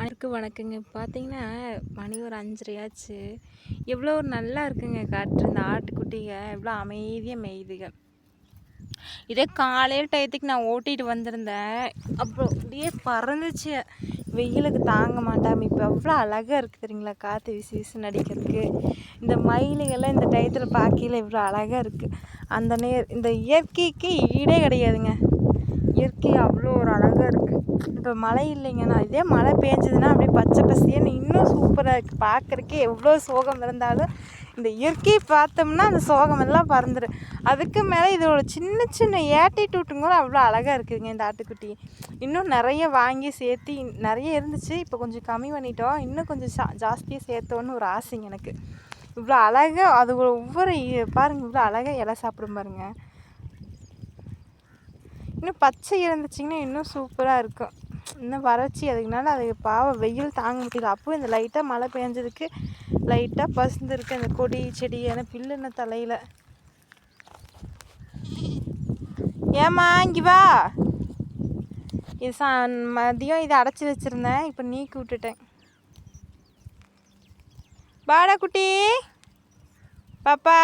அனைவருக்கும் வணக்கங்க. பார்த்தீங்கன்னா, மணி ஒரு 5:30 ஆச்சு. எவ்வளோ ஒரு நல்லா இருக்குங்க காற்று. இந்த ஆட்டுக்குட்டிங்க எவ்வளோ அமைதியா மேயுதுக. இதே காலையில டயத்துக்கு நான் ஓட்டிட்டு வந்திருந்தேன். அப்புறம் அப்படியே பறந்துச்சு. வெயிலுக்கு தாங்க மாட்டாம இப்போ எவ்வளோ அழகாக இருக்குது தெரியுங்களா? காற்று விசு விசுன்னு அடிக்கிறதுக்கு. இந்த மயிலுகள்லாம் இந்த டயத்தில் பார்க்கையில எவ்வளோ அழகாக இருக்குது. இந்த இயற்கைக்கு ஈடே கிடையாதுங்க. இயற்கை அவ்வளோ ஒரு அழகாக இருக்குது. இப்போ மழை இல்லைங்கண்ணா, இதே மழை பெஞ்சதுன்னா அப்படியே பச்சை பசேன்னு இன்னும் சூப்பராக இருக்குது. பார்க்குறக்கே எவ்வளோ சோகம் இருந்தாலும் இந்த இயற்கையை பார்த்தோம்னா அந்த சோகமெல்லாம் பறந்துடும். அதுக்கு மேலே இதோட சின்ன சின்ன ஏட்டிட்யூட்டுங்க கூட அவ்வளோ அழகாக இருக்குதுங்க இந்த ஆட்டுக்குட்டி. இன்னும் நிறைய வாங்கி சேர்த்து நிறைய இருந்துச்சு. இப்போ கொஞ்சம் கம்மி பண்ணிட்டோம். இன்னும் கொஞ்சம் ஜாஸ்தியாக சேர்த்தோன்னு ஒரு ஆசைங்க எனக்கு. இவ்வளோ அழகாக அது ஒவ்வொரு பாருங்கள், இவ்வளோ அழகாக இலை சாப்பிடும் பாருங்கள். இன்னும் பச்சை இருந்துச்சிங்கன்னா இன்னும் சூப்பராக இருக்கும். இன்னும் வறட்சி அதுக்குனால அது பாவம் வெயில் தாங்க முடியல. அப்போ இந்த லைட்டாக மழை பெஞ்சதுக்கு லைட்டாக பசுந்துருக்கு அந்த கொடி செடியான பில்லுன தலையில். ஏம்மா இங்கே வா. இது மதியம் இதை அடைச்சி வச்சுருந்தேன், இப்போ நீக்கி விட்டுட்டேன். பாடா குட்டி பாப்பா.